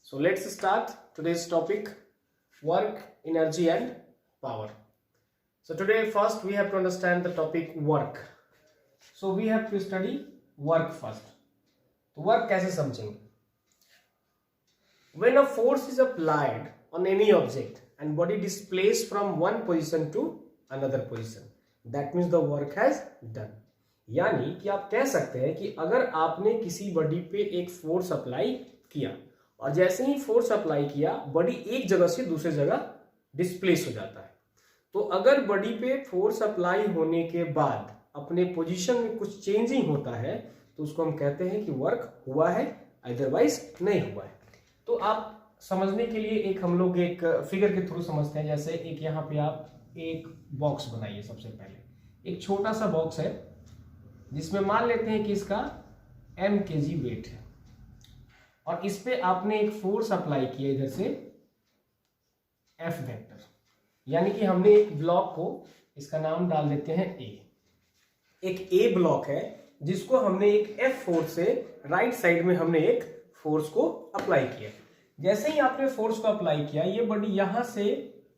So let's start today's topic, work, energy and power. So today first we have to understand the topic work. So we have to study work first. तो work कैसे समझेंगे? When a force is applied on any object and body displaced from one position to another position, that means the work has done. यानी कि आप कह सकते हैं कि अगर आपने किसी बॉडी पे एक फोर्स अप्लाई किया और जैसे ही फोर्स अप्लाई किया बॉडी एक जगह से दूसरे जगह डिस्प्लेस हो जाता है, तो अगर बॉडी पे फोर्स अप्लाई होने के बाद अपने पोजीशन में कुछ चेंजिंग होता है तो उसको हम कहते हैं कि वर्क हुआ है, अदरवाइज नहीं हुआ है. तो आप समझने के लिए हम लोग एक फिगर के थ्रू समझते हैं. जैसे एक यहाँ पे आप एक बॉक्स बनाइए. सबसे पहले एक छोटा सा बॉक्स है जिसमें मान लेते हैं कि इसका m kg वेट है और इस पे आपने एक फोर्स अप्लाई किया इधर से F वेक्टर, यानी कि हमने एक ब्लॉक को, इसका नाम डाल देते हैं A. एक A ब्लॉक है जिसको हमने एक F फोर्स से राइट साइड में हमने एक फोर्स को अप्लाई किया. जैसे ही आपने फोर्स को अप्लाई किया ये बॉडी यहां से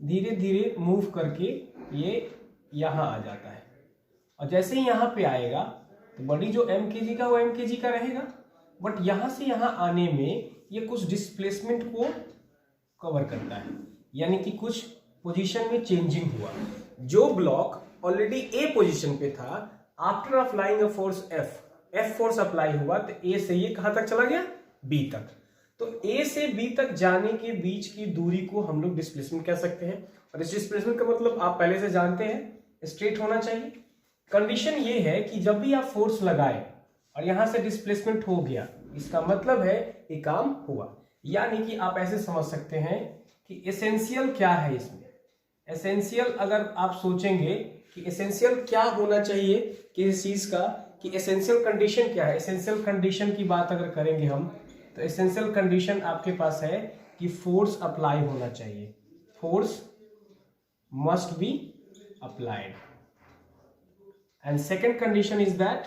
धीरे धीरे मूव करके ये यहां आ जाता है और जैसे ही यहां पे आएगा तो बॉडी जो m kg का वो m kg का रहेगा, बट यहां से यहां आने में ये कुछ डिस्प्लेसमेंट को कवर करता है, यानी कि कुछ पोजीशन में चेंजिंग हुआ. जो ब्लॉक ऑलरेडी ए पोजीशन पे था, after applying a force F force apply हुआ तो ए से ये कहां तक चला गया, बी तक. तो ए से बी तक जाने के बीच की दूरी को हम लोग डिस्प्लेसमेंट कह सकते हैं. और इस डिस्प्लेसमेंट का मतलब आप पहले से जानते हैं, स्ट्रेट होना चाहिए. कंडीशन ये है कि जब भी आप फोर्स लगाए और यहां से डिस्प्लेसमेंट हो गया, इसका मतलब है ये काम हुआ. यानी कि आप ऐसे समझ सकते हैं कि एसेंशियल क्या है इसमें. एसेंशियल अगर आप सोचेंगे कि एसेंशियल क्या होना चाहिए किसी चीज का, कि एसेंशियल कंडीशन क्या है. एसेंशियल कंडीशन की बात अगर करेंगे हम तो एसेंशियल कंडीशन आपके पास है कि फोर्स अप्लाई होना चाहिए. Force must be applied. And second condition is that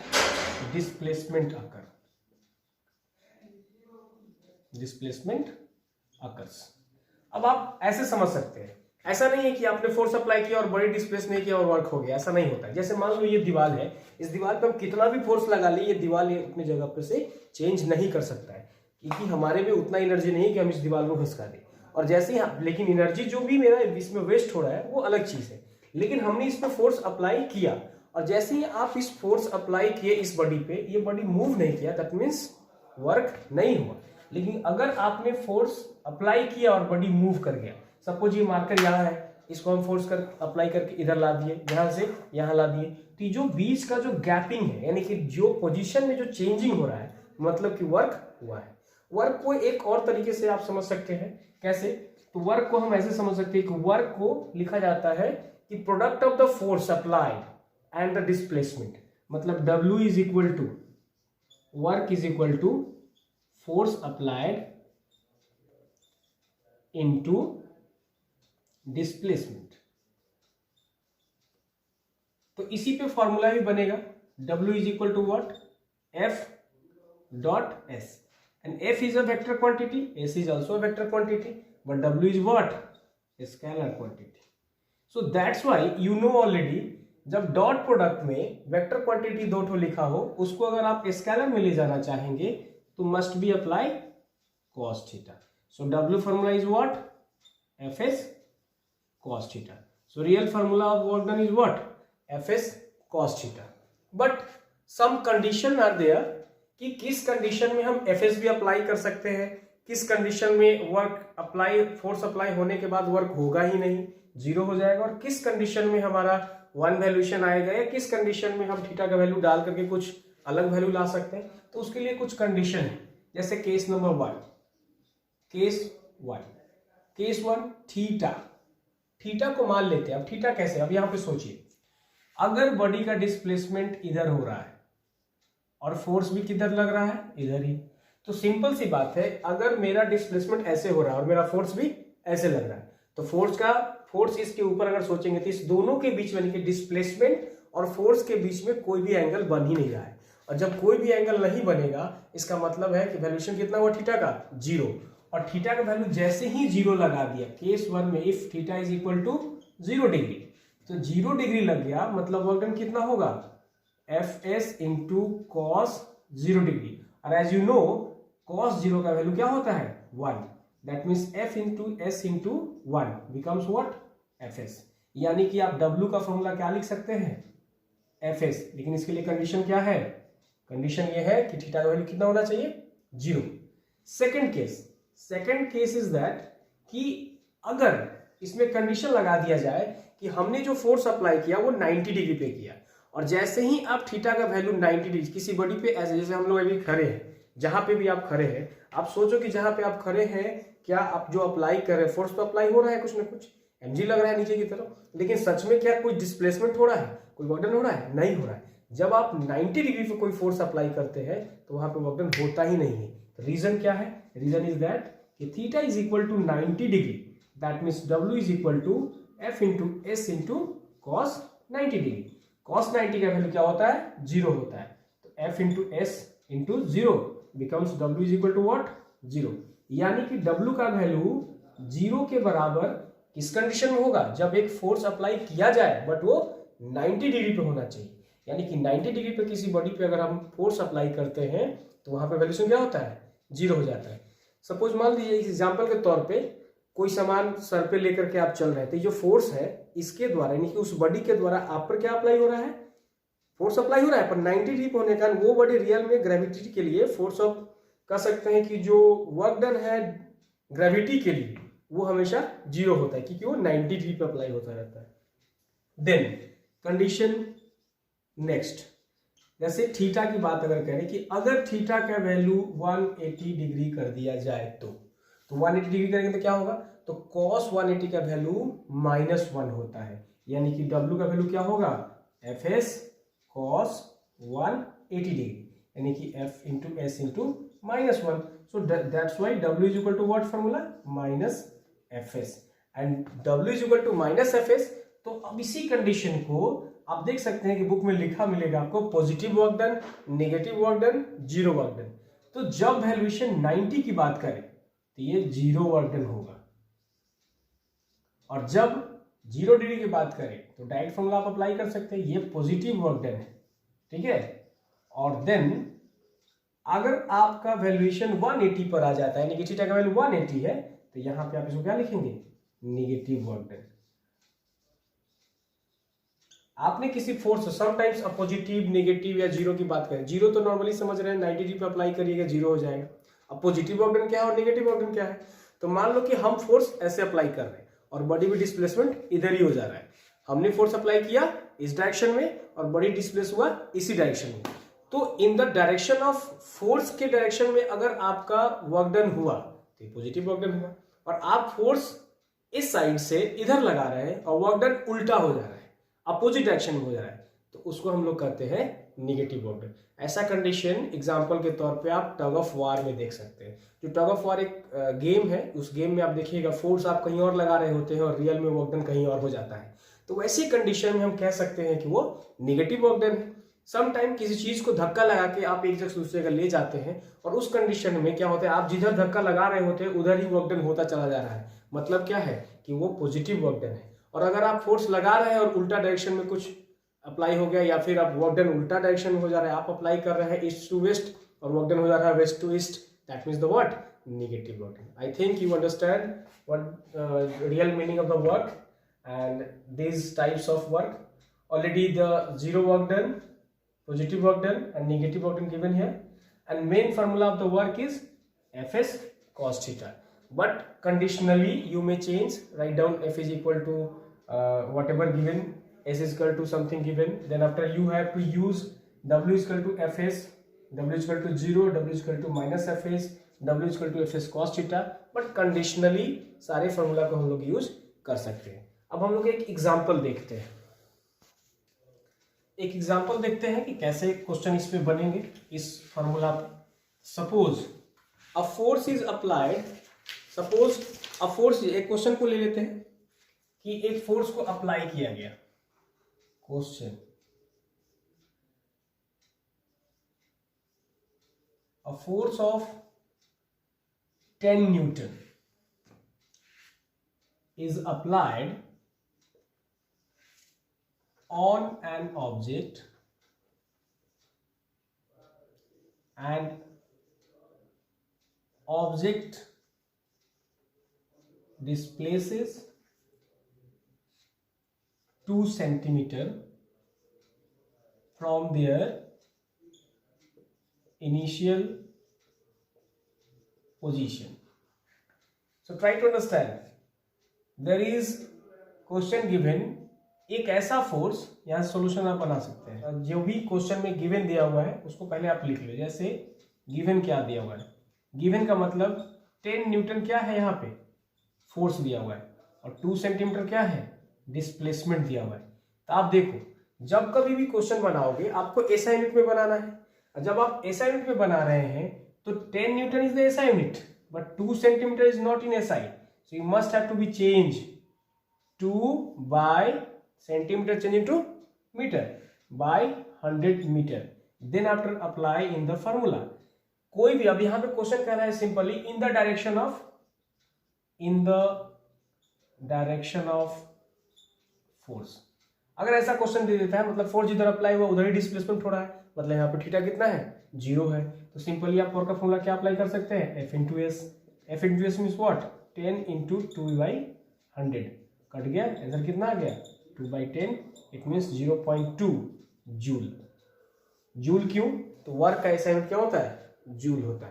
displacement occur. Displacement occurs. अब आप ऐसे समझ सकते हैं, ऐसा नहीं है कि आपने फोर्स अप्लाई किया और बॉडी डिस्प्लेस नहीं किया और वर्क हो गया. ऐसा नहीं होता है. जैसे मान लो ये दीवार है, इस दीवार पे हम कितना भी फोर्स लगा ले, ये दीवार अपनी जगह पे से चेंज नहीं कर सकता है, क्योंकि हमारे में उतना एनर्जी नहीं कि हम इस दीवार को घसका दें. और जैसे ही लेकिन एनर्जी जो भी मेरा इसमें वेस्ट हो रहा है वो अलग चीज है, लेकिन हमने इसमें फोर्स अप्लाई किया और जैसे ही आप इस फोर्स अप्लाई किए इस बॉडी पे, ये बॉडी मूव नहीं किया, दैट मींस वर्क नहीं हुआ. लेकिन अगर आपने फोर्स अप्लाई किया और बॉडी मूव कर गया, सपोज ये मार्कर यहाँ है, इसको हम फोर्स कर अप्लाई करके इधर ला दिए, यहां से यहां ला दिए, तो जो बीच का जो गैपिंग है, यानी कि जो पोजीशन में जो चेंजिंग हो रहा है, मतलब कि वर्क हुआ है. वर्क को एक और तरीके से आप समझ सकते हैं. कैसे? तो वर्क को हम ऐसे समझ सकते हैं कि वर्क को लिखा जाता है कि product of the force applied and the displacement. मतलब W is equal to work is equal to force applied into displacement. तो इसी पे फॉर्मूला भी बनेगा. W is equal to what? F dot S. And F is a vector quantity, S is also a vector quantity, but W is what? A scalar quantity. So that's why you know already, जब dot product में vector quantity दो ठो लिखा हो, उसको अगर आप scalar में ले जाना चाहेंगे तो must be apply cos theta. So W formula is what? Fs cos theta. So real formula of work done is what? Fs cos theta. But some condition are there कि किस कंडीशन में हम Fs भी apply कर सकते हैं, किस condition में वर्क अप्लाई, फोर्स अप्लाई होने के बाद वर्क होगा ही नहीं, जीरो हो जाएगा, और किस कंडीशन में हमारा वन वैल्यूएशन आएगा, या किस कंडीशन में हम थीटा का वैल्यू डाल करके कुछ अलग वैल्यू ला सकते हैं. तो उसके लिए कुछ कंडीशन है. जैसे case number 1, case 1 theta. Theta को मान लेते हैं. अब थीटा कैसे? अब यहां पे सोचिए, अगर बॉडी का डिस्प्लेसमेंट इधर हो रहा है और फोर्स भी किधर लग रहा है, इधर ही, तो सिंपल सी बात है, अगर मेरा डिस्प्लेसमेंट ऐसे हो रहा है और मेरा फोर्स भी ऐसे लग रहा है, तो फोर्स इसके ऊपर अगर सोचेंगे तो इस दोनों के बीच में, यानी कि डिस्प्लेसमेंट और फोर्स के बीच में कोई भी एंगल बन ही नहीं रहा है. और जब कोई भी एंगल नहीं बनेगा, इसका मतलब है कि वैल्यूएशन कितना हुआ थीटा का, 0. और थीटा का वैल्यू जैसे ही 0 लगा दिया, केस 1 में if theta is equal to 0 degree, तो 0 डिग्री लग गया, मतलब वर्क डन कितना होगा, F S into cos 0 degree. और एज यू नो कॉस 0 का वैल्यू क्या होता है 1, that means F into S into 1 becomes what, F S. यानी कि आप W का फॉर्मूला क्या लिख सकते हैं, एफ एस, लेकिन इसके लिए कंडीशन क्या है, कंडीशन ये है कि थीटा का वैल्यू कितना होना चाहिए 0। सेकंड केस इज दैट कि अगर इसमें कंडीशन लगा दिया जाए कि हमने जो फोर्स अप्लाई किया वो 90 डिग्री पे किया, और जैसे ही आप थीटा का वैल्यू 90 डिग्री किसी बॉडी पे, ऐसे जैसे हम लोग अभी खड़े हैं, जहां पे भी आप खड़े हैं, आप सोचो कि जहां पे आप खड़े हैं, क्या आप जो अप्लाई कर रहे हैं फोर्स तो अप्लाई हो रहा है, कुछ ना कुछ mg लग रहा है नीचे की तरफ, लेकिन सच में क्या कोई डिस्प्लेसमेंट हो रहा है, कोई वर्क डन हो रहा है, नहीं हो रहा है। जब आप 90 डिग्री पे कोई फोर्स अप्लाई करते हैं तो वहां पे वर्क डन होता ही नहीं है। रीजन क्या है, रीजन इज दैट कि theta is equal to 90 degree, that means W is equal to F into S into cos 90 degree. Cos 90 का वैल्यू क्या होता है 0 होता है, तो F into S into 0 becomes W is equal to what 0। यानी कि W का वैल्यू 0 के बराबर किस कंडीशन में होगा, जब एक फोर्स अप्लाई किया जाए बट वो 90 डिग्री पे होना चाहिए। यानी कि 90 डिग्री पे किसी बॉडी पे अगर हम फोर्स अप्लाई करते हैं तो वहां पे वैल्यूशन क्या होता है 0 हो जाता है। सपोज मान लीजिए इस एग्जांपल के तौर पे कोई सामान सर पे लेकर के आप चल रहे हैं, तो जो फोर्स है इसके द्वारा, यानी कि उस बॉडी के द्वारा आप पर क्या अप्लाई हो रहा है, फोर्स अप्लाई हो रहा है, पर 90 डिग्री पे होने के कारण वो बॉडी रियल में ग्रेविटी के लिए फोर्स ऑफ कह सकते हैं कि जो वर्क डन है ग्रेविटी के लिए वो हमेशा 0 होता है, क्योंकि वो 90 डिग्री पे अप्लाई होता रहता है। देन कंडीशन नेक्स्ट, जैसे थीटा की बात अगर करें कि अगर थीटा का वैल्यू 180 डिग्री कर दिया जाए तो 180 डिग्री करेंगे तो क्या होगा, तो cos 180 का वैल्यू -1 होता है, यानी कि W का वैल्यू क्या होगा एफ एस cos 180 डिग्री, यानी कि f into S into -1। So that's why W is equal to what formula -fs, and W is equal to -fs। तो अब इसी कंडीशन को आप देख सकते हैं कि बुक में लिखा मिलेगा आपको, positive work done, negative work done, 0 work done. तो जब वैल्यूएशन 90 की बात करें तो ये 0 वर्क डन होगा, और जब 0 डिग्री की बात करें तो डायरेक्ट फॉर्मूला आप अप्लाई कर सकते हैं, ये पॉजिटिव वर्क डन है, ठीक है। और देन अगर आपका वैल्यूएशन 180 पर आ जाता है, यानी कि थीटा का वैल्यू 180 है, तो यहां पे आप इसको क्या लिखेंगे नेगेटिव वर्क डन। आपने किसी फोर्स समटाइम्स पॉजिटिव, नेगेटिव या 0 की बात करें, 0 तो नॉर्मली समझ रहे हैं 90 डिग्री पे अप्लाई करिएगा 0 हो जाएगा। अब पॉजिटिव वर्क डन क्या है और नेगेटिव वर्क डन क्या है, तो मान लो कि हम फोर्स ऐसे अप्लाई कर रहे हैं और बॉडी में डिस्प्लेसमेंट इधर ही हो जा रहा है। हमने फोर्स अप्लाई किया इस डायरेक्शन में और बॉडी डिस्प्लेस हुआ इसी डायरेक्शन में, तो in the direction of force के डायरेक्शन में अगर आपका वर्क डन हुआ तो पॉजिटिव वर्क डन हुआ, और आप फोर्स इस साइड से इधर लगा रहे हैं और वर्क डन उल्टा हो जा रहा है, अपोजिट डायरेक्शन में हो जा रहा है, तो उसको हम लोग कहते हैं नेगेटिव वर्क डन। ऐसा कंडीशन एग्जांपल के तौर पे आप टग ऑफ वार में देख सकते हैं। जो टग ऑफ वार एक गेम है, उस गेम में आप देखिएगा फोर्स आप कहीं और लगा रहे होते हैं और रियल में वर्क डन कहीं और हो जाता है, तो वैसी कंडीशन में हम कह सकते हैं कि वो नेगेटिव वर्क डन है। सम टाइम किसी चीज को धक्का लगा के आप एक जगह से दूसरे जगह ले जाते हैं, और उस कंडीशन में क्या होता है, आप जिधर धक्का लगा रहे होते हैं उधर ही वर्क डन होता चला जा रहा है, मतलब क्या है कि वो पॉजिटिव वर्क डन है। और अगर आप फोर्स लगा रहे हैं और उल्टा डायरेक्शन में कुछ अप्लाई हो गया, या फिर आप वर्क डन उल्टा डायरेक्शन में हो जा रहा है, आप अप्लाई कर रहे हैं ईस्ट टू वेस्ट और वर्क डन हो जा रहा है west to east, that means the what negative work done. I think you understand what real meaning of the work and these types of work. Already the 0 work done, positive work done and negative work done given here, and main formula of the work is Fs cos theta, but conditionally you may change, write down F is equal to whatever given, S is equal to something given, then after you have to use W is equal to Fs, W is equal to 0, W is equal to minus Fs, W is equal to Fs cos theta, but conditionally सारे formula को हम लोग use कर सकते हैं। अब हम लोग एक एग्जाम्पल देखते हैं, एक एग्जाम्पल देखते हैं कि कैसे क्वेश्चन इस पे बनेंगे इस formula. Suppose a force is applied, suppose a force, एक क्वेश्चन को ले लेते हैं कि एक फोर्स को अप्लाई किया गया, question a force of 10 Newton is applied on an object and object displaces 2 centimeter from their initial position. So try to understand. There is question given, एक ऐसा फोर्स, यहाँ सॉल्यूशन आप बना सकते हैं। जो भी क्वेश्चन में गिवन दिया हुआ है उसको पहले आप लिख लो। जैसे गिवन क्या दिया हुआ है, गिवन का मतलब 10 न्यूटन क्या है, यहाँ पे फोर्स दिया हुआ है, और 2 सेंटीमीटर क्या है, डिस्प्लेसमेंट दिया हुआ है। तो आप देखो, जब कभी भी क्वेश्चन बनाओगे आपको एसआई यूनिट में बनाना है, और जब आप एसआई यूनिट में बना रहे हैं तो 10 newton is the SI unit, but 2 centimetre is not in SI, so you must have to be change 2 by centimeter change into meter by 100 meter, then after apply in the formula. कोई भी, अब यहां पे question कह रहा है simply in the direction of force. अगर ऐसा क्वेश्चन दे देता है मतलब फोर्स जिधर अप्लाई हुआ उधर ही डिस्प्लेसमेंट हो रहा है, मतलब यहाँ पे थीटा कितना है, 0 है, तो सिंपली आप वर्क का फॉर्मूला क्या अप्लाई कर सकते हैं, F into S. F into S means what, 10 into 2/100, cut गया, आंसर कितना आ गया, 2/10, इट मीन्स 0.2 जूल। जूल क्यों, तो वर्क का ऐसा यूनिट क्या होता है, जूल होता है।